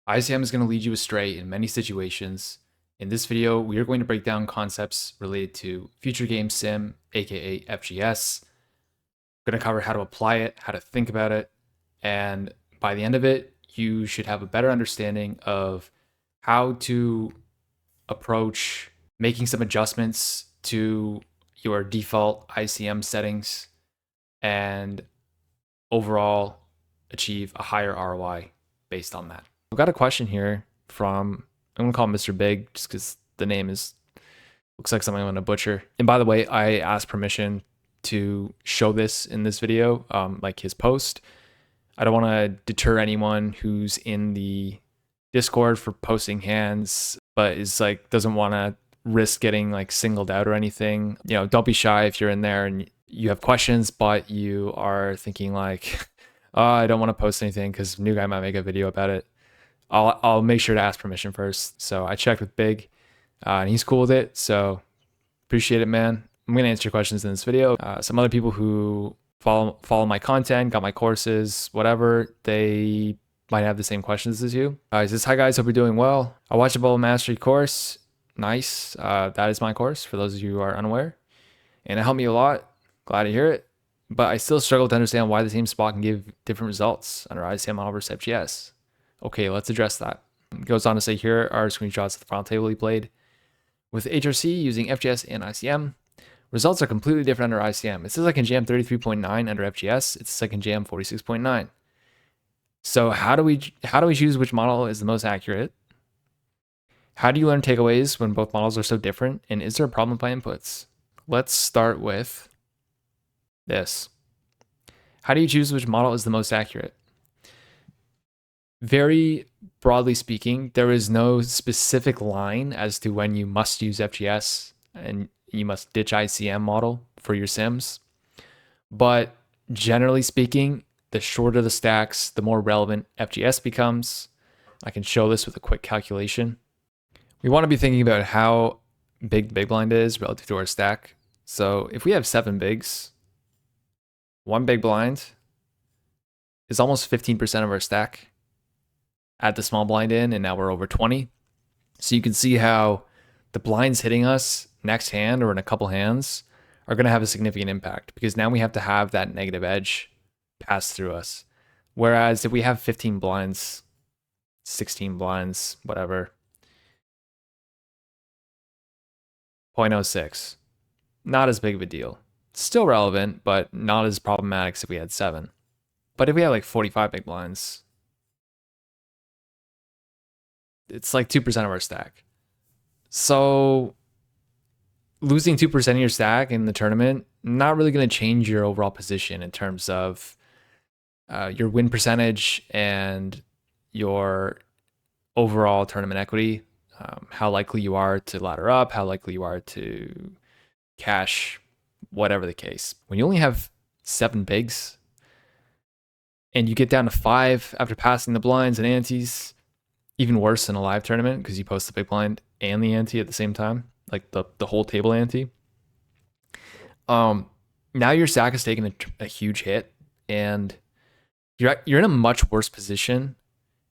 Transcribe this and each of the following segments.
ICM is going to lead you astray in many situations. In this video, we are going to break down concepts related to future game sim, aka FGS. We're going to cover how to apply it, how to think about it, and by the end of it, you should have a better understanding of how to approach making some adjustments to your default ICM settings and overall achieve a higher ROI based on that. I've got a question here from, I'm gonna call him Mr. Big just because the name looks like something I'm gonna butcher. And by the way, I asked permission to show this in this video, like his post. I don't want to deter anyone who's in the Discord for posting hands, but is like doesn't want to risk getting like singled out or anything. You know, don't be shy if you're in there and you have questions, but you are thinking like, oh, I don't want to post anything because new guy might make a video about it. I'll make sure to ask permission first. So I checked with Big, and he's cool with it. So appreciate it, man. I'm gonna answer your questions in this video. Some other people who follow my content, got my courses, whatever, they might have the same questions as you. He says, hi guys, hope you're doing well. I watched a Bubble Mastery course. Nice. That is my course for those of you who are unaware. And it helped me a lot. Glad to hear it. But I still struggle to understand why the same spot can give different results under ICM model versus FGS. Okay, let's address that. It goes on to say, here are screenshots of the final table he played with HRC using FGS and ICM. Results are completely different under ICM. It says I can jam 33.9 under FGS. It says I can jam 46.9. So how do we choose which model is the most accurate? How do you learn takeaways when both models are so different? And is there a problem with my inputs? Let's start with this. How do you choose which model is the most accurate? Very broadly speaking, there is no specific line as to when you must use FGS and you must ditch ICM model for your sims. But generally speaking, the shorter the stacks, the more relevant FGS becomes. I can show this with a quick calculation. We want to be thinking about how big the big blind is relative to our stack. So if we have 7 bigs, one big blind is almost 15% of our stack. Add the small blind in, and now we're over 20. So you can see how the blinds hitting us next hand or in a couple hands are going to have a significant impact, because now we have to have that negative edge pass through us. Whereas if we have 15 blinds, 16 blinds, whatever, 0.06, not as big of a deal. Still relevant, but not as problematic as if we had 7. But if we had like 45 big blinds, it's like 2% of our stack. So losing 2% of your stack in the tournament, not really going to change your overall position in terms of your win percentage and your overall tournament equity, how likely you are to ladder up, how likely you are to cash, whatever the case. When you only have 7 bigs and you get down to 5 after passing the blinds and antes, even worse in a live tournament because you post the big blind and the ante at the same time, like the whole table ante. Now your stack has taken a huge hit, and you're in a much worse position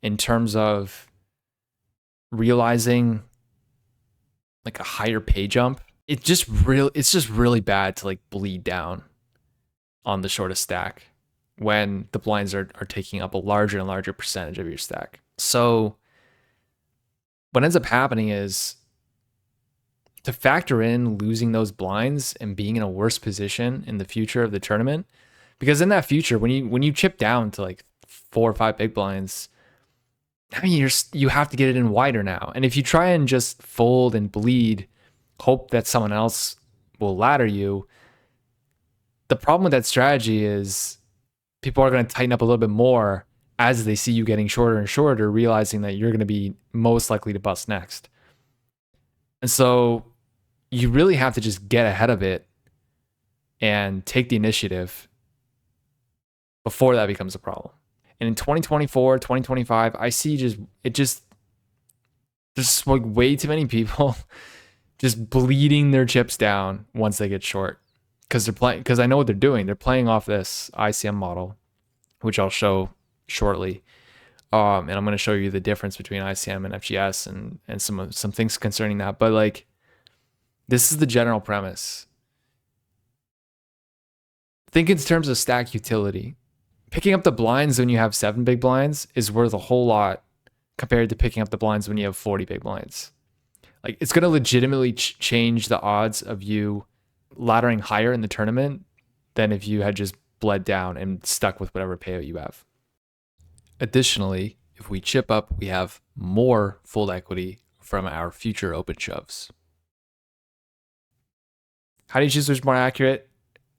in terms of realizing like a higher pay jump. It's just really bad to like bleed down on the shortest stack when the blinds are taking up a larger and larger percentage of your stack. So what ends up happening is, to factor in losing those blinds and being in a worse position in the future of the tournament, because in that future, when you chip down to like 4 or 5 big blinds, I mean, you have to get it in wider now. And if you try and just fold and bleed, hope that someone else will ladder you, the problem with that strategy is people are going to tighten up a little bit more as they see you getting shorter and shorter, realizing that you're going to be most likely to bust next. And so you really have to just get ahead of it and take the initiative before that becomes a problem. And in 2024, 2025, I see there's like way too many people just bleeding their chips down once they get short, because I know what they're doing. They're playing off this ICM model, which I'll show shortly, And I'm going to show you the difference between ICM and FGS and some things concerning that. But like, this is the general premise. Think in terms of stack utility. Picking up the blinds when you have 7 big blinds is worth a whole lot compared to picking up the blinds when you have 40 big blinds. Like, it's going to legitimately change the odds of you laddering higher in the tournament than if you had just bled down and stuck with whatever payout you have. Additionally, if we chip up, we have more fold equity from our future open shoves. How do you choose which is more accurate?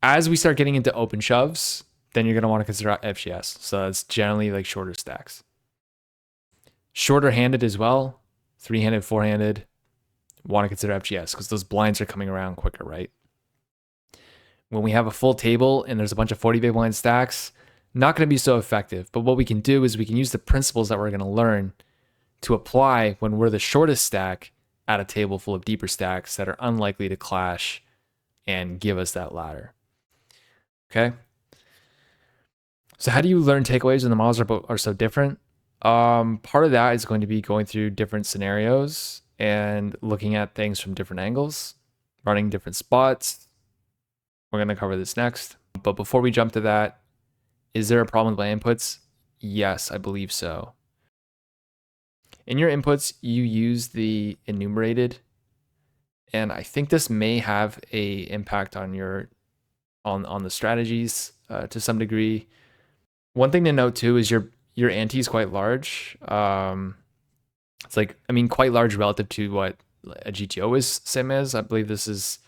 As we start getting into open shoves, then you're going to want to consider FGS. So it's generally like shorter stacks. Shorter handed as well, 3-handed, 4-handed, want to consider FGS because those blinds are coming around quicker, right? When we have a full table and there's a bunch of 40 big blind stacks, not going to be so effective. But what we can do is we can use the principles that we're going to learn to apply when we're the shortest stack at a table full of deeper stacks that are unlikely to clash and give us that ladder. Okay. So how do you learn takeaways when the models are so different? Part of that is going to be going through different scenarios and looking at things from different angles, running different spots. We're going to cover this next. But before we jump to that, is there a problem with my inputs? Yes, I believe so. In your inputs, you use the enumerated, and I think this may have a impact on your on the strategies to some degree. One thing to note too is your ante is quite large. It's like, I mean, quite large relative to what a GTO sim is. I believe this is,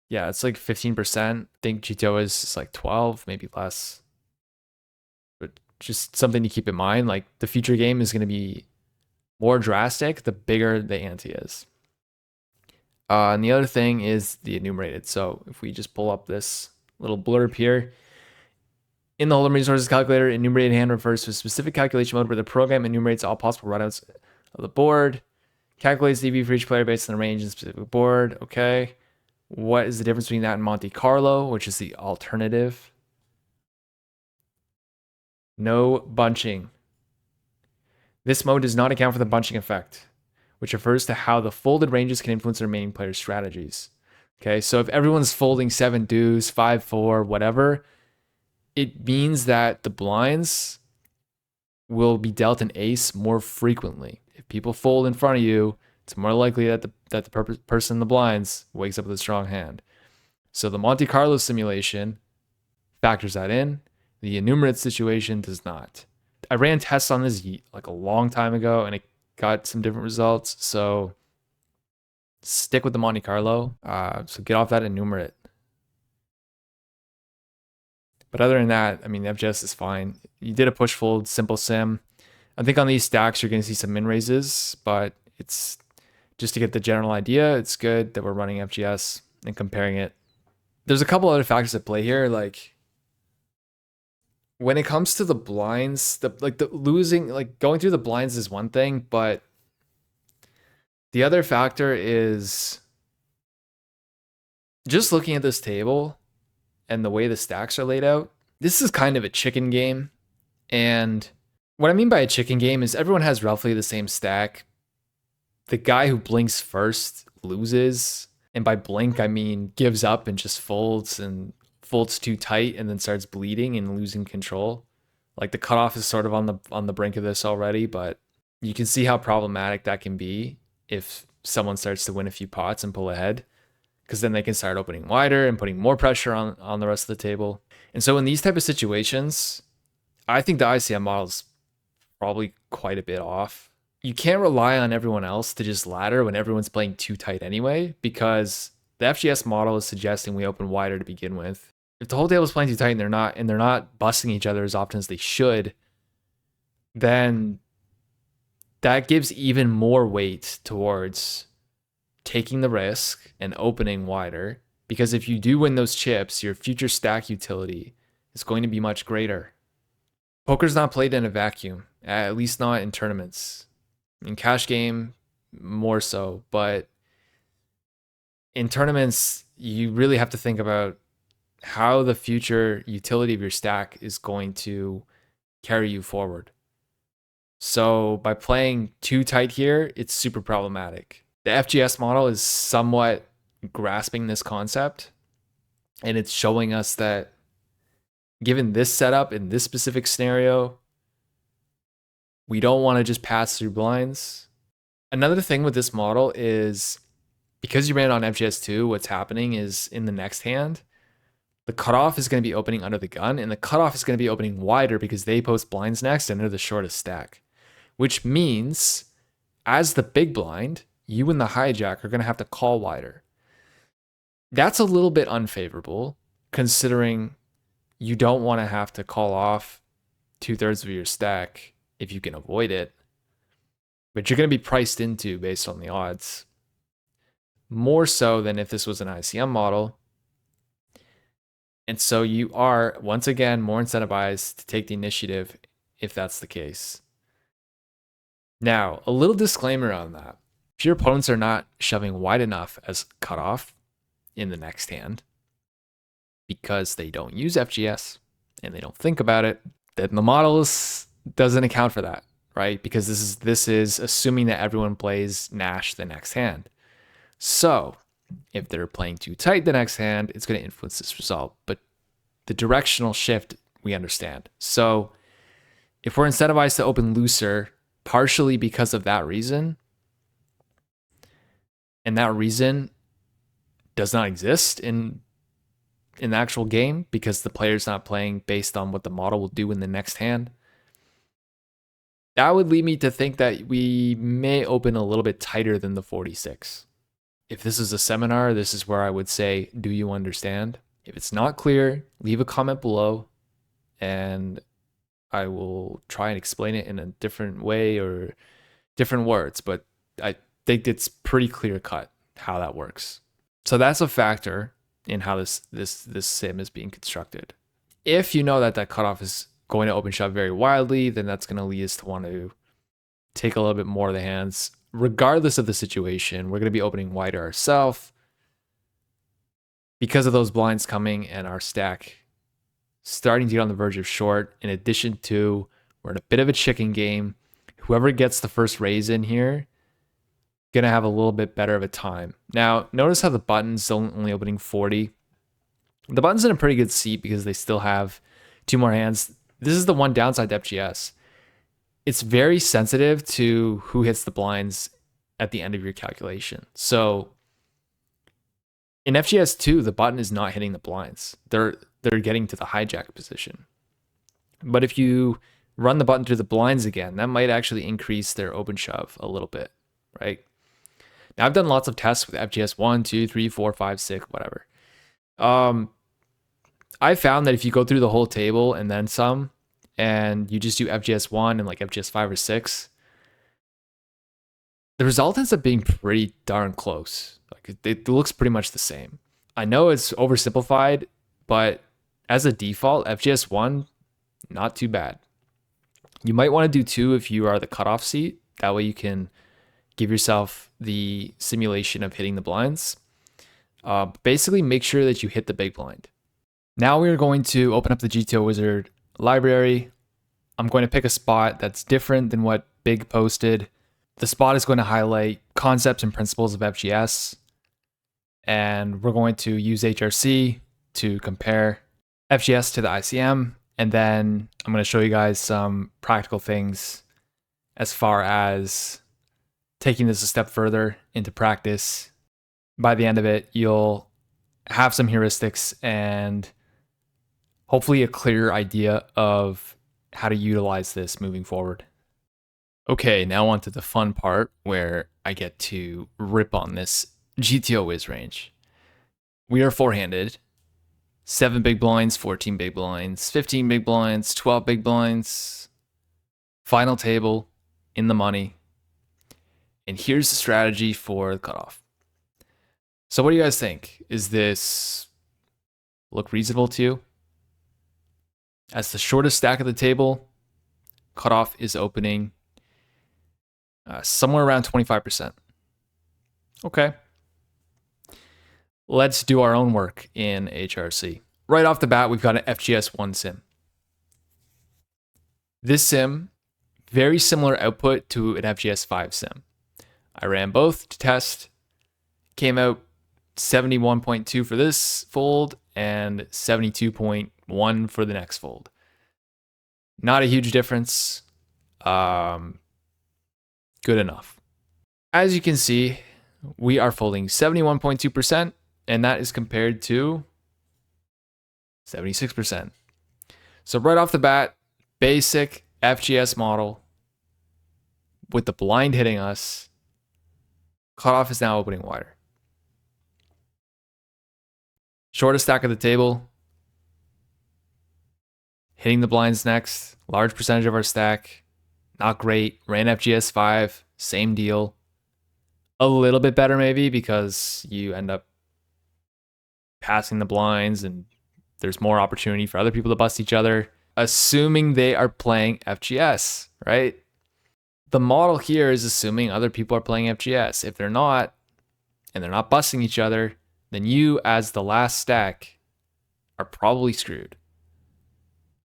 yeah, it's like 15%. I think GTO is like 12, maybe less. But just something to keep in mind. Like, the future game is going to be more drastic the bigger the ante is. And the other thing is the enumerated. So if we just pull up this little blurb here, in the Hold'em resources calculator, enumerated hand refers to a specific calculation mode where the program enumerates all possible runouts of the board, calculates DB for each player based on the range in the specific board. Okay. What is the difference between that and Monte Carlo, which is the alternative? No bunching. This mode does not account for the bunching effect, which refers to how the folded ranges can influence the remaining players' strategies. Okay, so if everyone's folding 7 deuce, 5-4, whatever, it means that the blinds will be dealt an ace more frequently. If people fold in front of you, it's more likely that the person in the blinds wakes up with a strong hand. So the Monte Carlo simulation factors that in. The enumerate situation does not. I ran tests on this like a long time ago, and it got some different results. So stick with the Monte Carlo. So get off that enumerate. But other than that, I mean, FGS is fine. You did a push fold, simple sim. I think on these stacks, you're going to see some min raises, but it's just to get the general idea. It's good that we're running FGS and comparing it. There's a couple other factors at play here. Like, when it comes to the blinds, going through the blinds is one thing, but the other factor is just looking at this table and the way the stacks are laid out. This is kind of a chicken game. And what I mean by a chicken game is everyone has roughly the same stack. The guy who blinks first loses. And by blink, I mean gives up and just folds too tight and then starts bleeding and losing control. Like, the cutoff is sort of on the brink of this already, but you can see how problematic that can be if someone starts to win a few pots and pull ahead, because then they can start opening wider and putting more pressure on the rest of the table. And so in these type of situations, I think the ICM model is probably quite a bit off. You can't rely on everyone else to just ladder when everyone's playing too tight anyway, because the FGS model is suggesting we open wider to begin with. If the whole table is playing too tight and they're not busting each other as often as they should, then that gives even more weight towards taking the risk and opening wider, because if you do win those chips, your future stack utility is going to be much greater. Poker's not played in a vacuum, at least not in tournaments. In cash game, more so, but in tournaments, you really have to think about how the future utility of your stack is going to carry you forward. So by playing too tight here, it's super problematic. The FGS model is somewhat grasping this concept, and it's showing us that given this setup in this specific scenario, we don't want to just pass through blinds. Another thing with this model is because you ran it on FGS2, what's happening is in the next hand, the cutoff is going to be opening under the gun, and the cutoff is going to be opening wider because they post blinds next and they're the shortest stack. Which means, as the big blind, you and the hijack are going to have to call wider. That's a little bit unfavorable, considering you don't want to have to call off 2/3 of your stack if you can avoid it. But you're going to be priced into based on the odds. More so than if this was an ICM model. And so you are, once again, more incentivized to take the initiative if that's the case. Now, a little disclaimer on that. If your opponents are not shoving wide enough as cutoff in the next hand because they don't use FGS and they don't think about it, then the model doesn't account for that, right? Because this is assuming that everyone plays Nash the next hand. So if they're playing too tight the next hand, it's going to influence this result. But the directional shift, we understand. So if we're incentivized to open looser, partially because of that reason, and that reason does not exist in the actual game because the player's not playing based on what the model will do in the next hand, that would lead me to think that we may open a little bit tighter than the 46. If this is a seminar, this is where I would say, do you understand? If it's not clear, leave a comment below and I will try and explain it in a different way or different words, but I think it's pretty clear cut how that works. So that's a factor in how this sim is being constructed. If you know that that cutoff is going to open shove very wildly, then that's going to lead us to want to take a little bit more of the hands. Regardless of the situation, we're going to be opening wider ourselves because of those blinds coming and our stack starting to get on the verge of short. In addition to, we're in a bit of a chicken game. Whoever gets the first raise in here, going to have a little bit better of a time. Now, notice how the button's only opening 40. The button's in a pretty good seat because they still have 2 more hands. This is the one downside to FGS. It's very sensitive to who hits the blinds at the end of your calculation. So in FGS2, the button is not hitting the blinds. They're getting to the hijack position. But if you run the button through the blinds again, that might actually increase their open shove a little bit, right? Now, I've done lots of tests with FGS 1, 2, 3, 4, 5, 6, whatever. I found that if you go through the whole table and then some, and you just do FGS 1 and like FGS 5 or 6, the result ends up being pretty darn close. Like it looks pretty much the same. I know it's oversimplified, but as a default, FGS 1, not too bad. You might want to do 2 if you are the cutoff seat. That way you can give yourself the simulation of hitting the blinds. Basically, make sure that you hit the big blind. Now we are going to open up the GTO Wizard library. I'm going to pick a spot that's different than what Big posted. The spot is going to highlight concepts and principles of FGS. And we're going to use HRC to compare FGS to the ICM. And then I'm going to show you guys some practical things as far as taking this a step further into practice. By the end of it, you'll have some heuristics and hopefully a clear idea of how to utilize this moving forward. Okay, now on to the fun part where I get to rip on this GTO whiz range. We are four-handed. 7 big blinds, 14 big blinds, 15 big blinds, 12 big blinds. Final table in the money. And here's the strategy for the cutoff. So what do you guys think? Is this look reasonable to you? As the shortest stack of the table, cutoff is opening somewhere around 25%. Okay. Let's do our own work in HRC. Right off the bat, we've got an FGS 1 sim. This sim Very similar output to an FGS 5 sim. I ran both to test, came out 71.2 for this fold and 72.1 for the next fold. Not a huge difference. Good enough. As you can see, we are folding 71.2%, and that is compared to 76%. So right off the bat, basic FGS model with the blind hitting us, cutoff is now opening wider. Shortest stack of the table, hitting the blinds next, large percentage of our stack, not great. Ran FGS 5, same deal. A little bit better maybe because you end up passing the blinds and there's more opportunity for other people to bust each other, assuming they are playing FGS, right? The model here is assuming other people are playing FGS. If they're not, and they're not busting each other, then you as the last stack are probably screwed.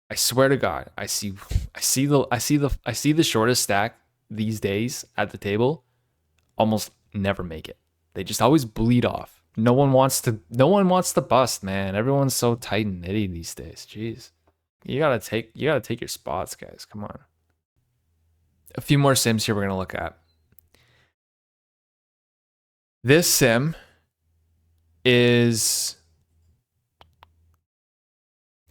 I swear to God, I see the shortest stack these days at the table almost never make it. They just always bleed off. No one wants to bust, man. Everyone's so tight and nitty these days. Jeez. You gotta take your spots, guys. Come on. A few more sims here we're gonna look at. This sim is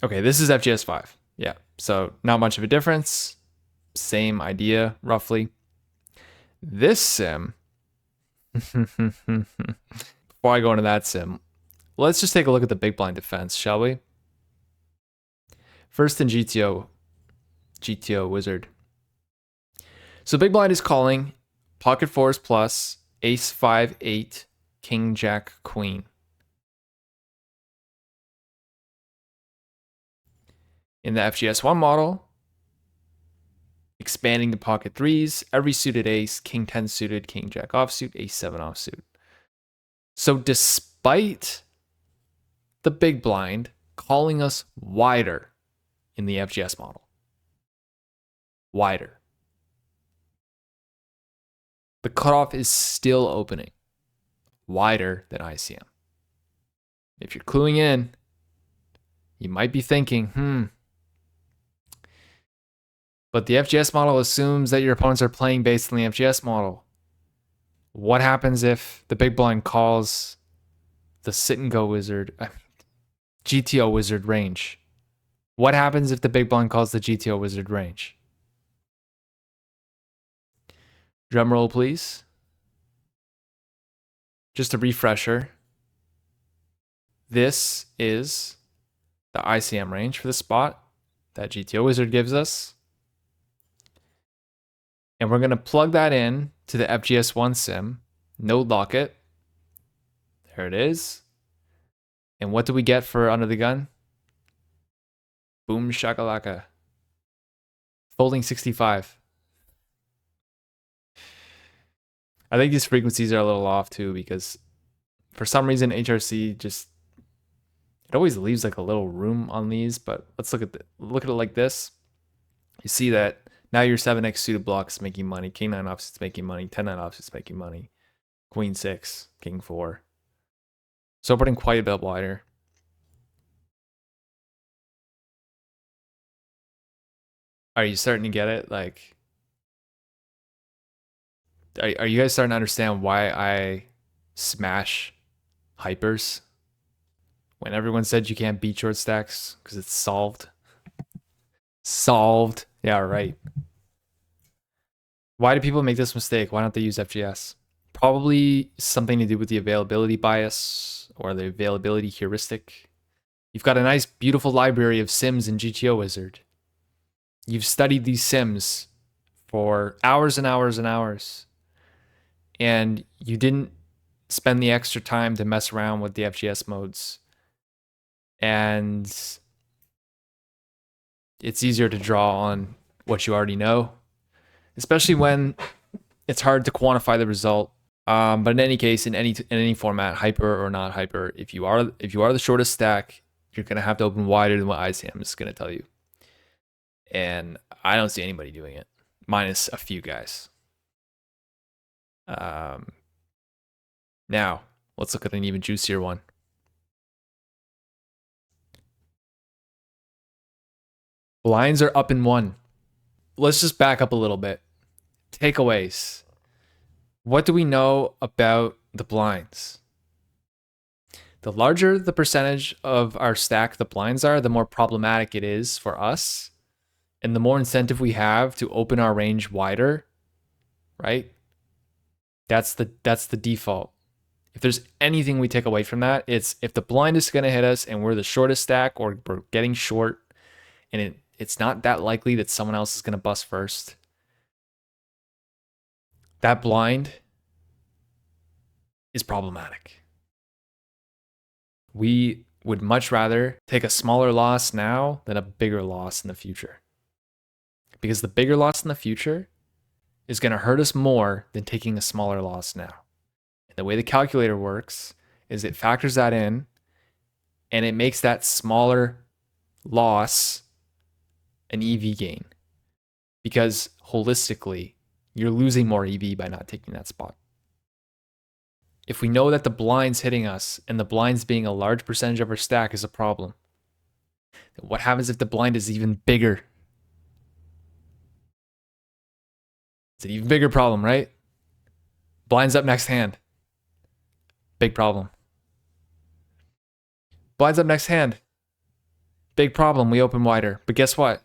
okay, this is FGS 5. Yeah. So not much of a difference. Same idea, roughly. This sim, before I go into that sim, let's just take a look at the big blind defense, shall we? First in GTO wizard. So big blind is calling pocket fours plus, ace 5, 8, king, jack, queen. In the FGS1 model, expanding the pocket threes, every suited ace, king 10 suited, king jack offsuit, ace 7 offsuit. So despite the big blind calling us wider in the FGS model, wider, the cutoff is still opening wider than ICM. If you're cluing in, you might be thinking, but the FGS model assumes that your opponents are playing based on the FGS model. What happens if the big blind calls the sit and go wizard, GTO wizard range? What happens if the big blind calls the GTO wizard range? Drum roll, please. Just a refresher. This is the ICM range for the spot that GTO wizard gives us. And we're going to plug that in to the FGS1 sim, node lock it. There it is. And what do we get for under the gun? Boom shakalaka. Folding 65. I think these frequencies are a little off too because for some reason HRC just, it always leaves like a little room on these, but let's look at it like this. You see that now your 7x suited block is making money, king 9 offsuit's making money, 10-9 offsuit's making money, queen 6, king 4. So opening quite a bit wider. Are you starting to get it? Like, are you guys starting to understand why I smash hypers when everyone said you can't beat short stacks because it's solved? Solved. Yeah, right. Why do people make this mistake? Why don't they use FGS? Probably something to do with the availability bias or the availability heuristic. You've got a nice, beautiful library of sims in GTO Wizard. You've studied these sims for hours and hours and hours, and you didn't spend the extra time to mess around with the FGS modes. And it's easier to draw on what you already know, especially when it's hard to quantify the result. But in any case, in any format, hyper or not hyper, if you are the shortest stack, you're gonna have to open wider than what ICM is gonna tell you. And I don't see anybody doing it. minus a few guys. Now, let's look at an even juicier one. Blinds are up in 1. Let's just back up a little bit. Takeaways. What do we know about the blinds? The larger the percentage of our stack the blinds are, the more problematic it is for us. And the more incentive we have to open our range wider, right? That's the default. If there's anything we take away from that, it's if the blind is going to hit us and we're the shortest stack or we're getting short and it's not that likely that someone else is going to bust first, that blind is problematic. We would much rather take a smaller loss now than a bigger loss in the future. Because the bigger loss in the future is going to hurt us more than taking a smaller loss now. And the way the calculator works is it factors that in and it makes that smaller loss an EV gain. Because holistically, you're losing more EV by not taking that spot. If we know that the blind's hitting us and the blind's being a large percentage of our stack is a problem, then what happens if the blind is even bigger? It's an even bigger problem, right? Blind's up next hand. Big problem. Blind's up next hand. Big problem. We open wider. But guess what?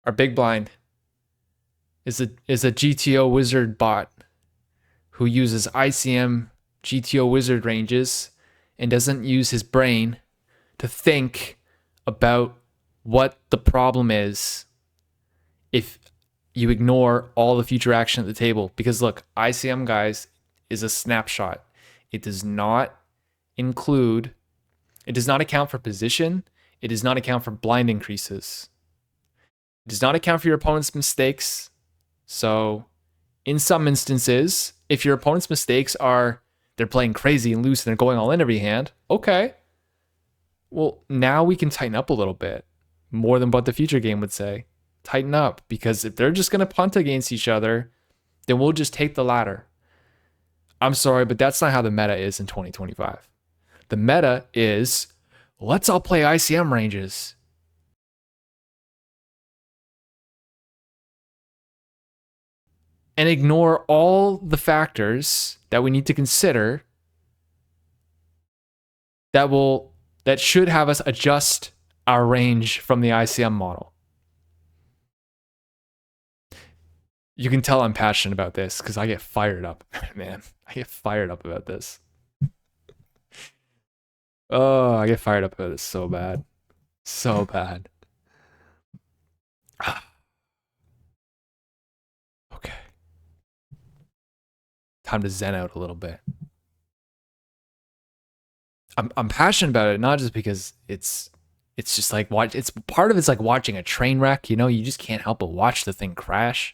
Our big blind is a GTO wizard bot who uses ICM GTO wizard ranges and doesn't use his brain to think about what the problem is if you ignore all the future action at the table. Because look, ICM, guys, is a snapshot. It does not account for position. It does not account for blind increases. It does not account for your opponent's mistakes. So in some instances, if your opponent's mistakes are they're playing crazy and loose and they're going all in every hand, okay. Well, now we can tighten up a little bit more than what the future game would say. Tighten up, because if they're just going to punt against each other, then we'll just take the ladder. I'm sorry, but that's not how the meta is in 2025. The meta is, let's all play ICM ranges. And ignore all the factors that we need to consider that should have us adjust our range from the ICM model. You can tell I'm passionate about this because I get fired up, man. I get fired up about this. Oh, I get fired up about this so bad. So bad. Okay. Time to zen out a little bit. I'm passionate about it, not just because it's just like it's part of it's like watching a train wreck, you know, you just can't help but watch the thing crash.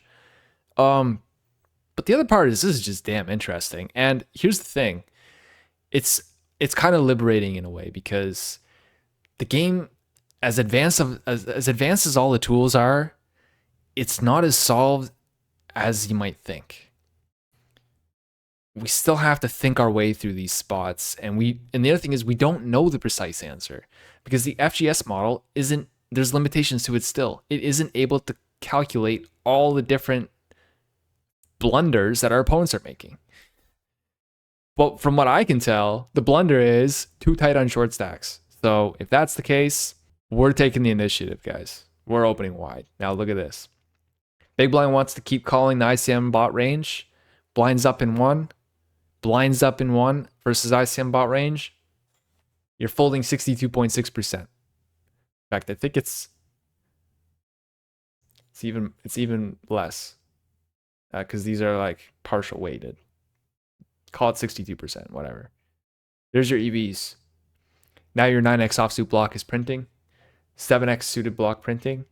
But the other part is this is just damn interesting. And here's the thing. It's kind of liberating in a way, because the game, as advanced as all the tools are, it's not as solved as you might think. We still have to think our way through these spots, and the other thing is we don't know the precise answer, because the FGS model there's limitations to it still. It isn't able to calculate all the different blunders that our opponents are making. But from what I can tell, the blunder is too tight on short stacks. So if that's the case, we're taking the initiative, guys. We're opening wide. Now look at this. Big blind wants to keep calling the ICM bot range. Blinds up in 1. Blinds up in 1 versus ICM bot range. You're folding 62.6%. In fact, I think it's even less, because these are like partial weighted. Call it 62%, whatever. There's your EVs. Now your 9x offsuit block is printing. 7x suited block printing.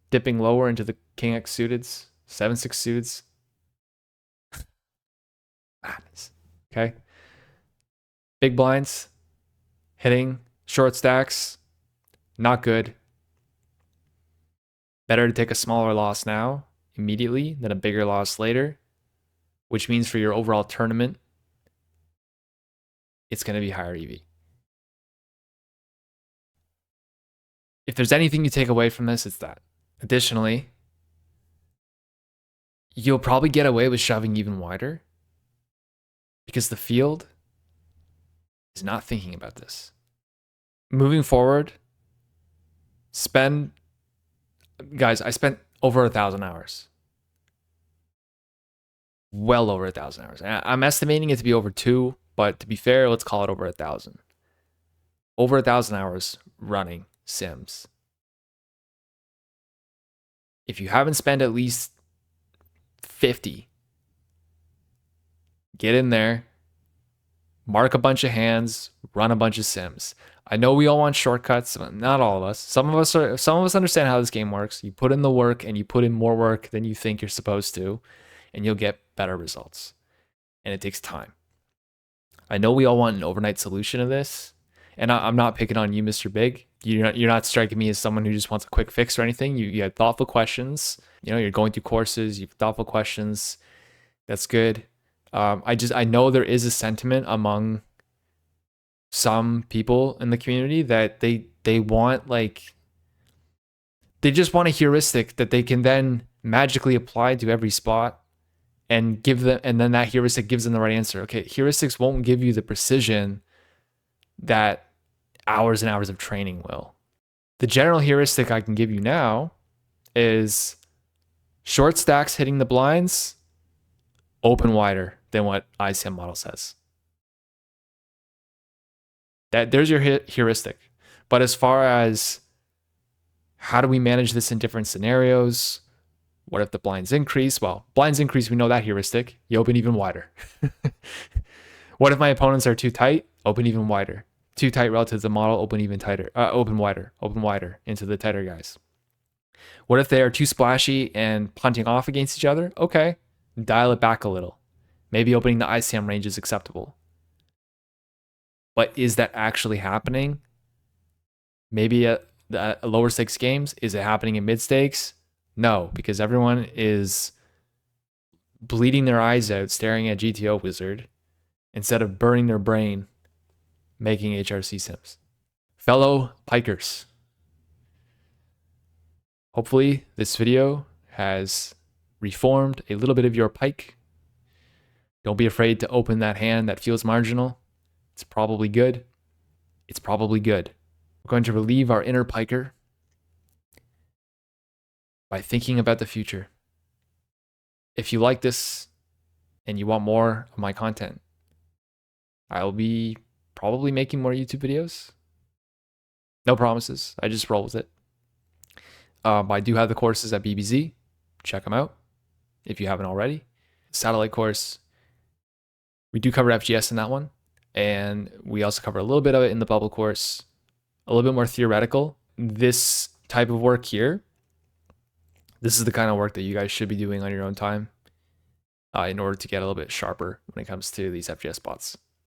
Dipping lower into the king x suiteds. 7-6 suiteds. Madness. Okay. Big blinds. Hitting. Short stacks. Not good. Better to take a smaller loss now, immediately, than a bigger loss later, which means for your overall tournament, it's going to be higher EV. If there's anything you take away from this, it's that. Additionally, you'll probably get away with shoving even wider because the field is not thinking about this. Moving forward, guys, I spent over 1,000 hours. Well over 1,000 hours. I'm estimating it to be over 2, but to be fair, let's call it over 1,000. Over 1,000 hours running sims. If you haven't spent at least 50, get in there, mark a bunch of hands, run a bunch of sims. I know we all want shortcuts, not all of us. Some of us understand how this game works. You put in the work and you put in more work than you think you're supposed to, and you'll get better results. And it takes time. I know we all want an overnight solution to this, and I'm not picking on you, Mr. Big. You're not striking me as someone who just wants a quick fix or anything. You had thoughtful questions. You know, you're going through courses. You have thoughtful questions. That's good. I know there is a sentiment among some people in the community that they want, like, they just want a heuristic that they can then magically apply to every spot and give them, and then that heuristic gives them the right answer. Okay, heuristics won't give you the precision that hours and hours of training will. The general heuristic I can give you now is short stacks hitting the blinds, open wider than what ICM model says. There's your heuristic. But as far as how do we manage this in different scenarios? What if the blinds increase? Well, blinds increase, we know that heuristic. You open even wider. What if my opponents are too tight? Open even wider. Too tight relative to the model, open even tighter. Open wider into the tighter guys. What if they are too splashy and punting off against each other? Okay, dial it back a little. Maybe opening the ICM range is acceptable. But is that actually happening? Maybe at lower stakes games. Is it happening in mid stakes? No, because everyone is bleeding their eyes out staring at GTO Wizard instead of burning their brain making HRC sims. Fellow pikers, hopefully this video has reformed a little bit of your pike. Don't be afraid to open that hand that feels marginal. It's probably good. It's probably good. We're going to relieve our inner piker by thinking about the future. If you like this and you want more of my content, I'll be probably making more YouTube videos. No promises. I just roll with it. I do have the courses at BBZ. Check them out if you haven't already. Satellite course. We do cover FGS in that one. And we also cover a little bit of it in the bubble course. A little bit more theoretical. This type of work here, this is the kind of work that you guys should be doing on your own time in order to get a little bit sharper when it comes to these FGS spots.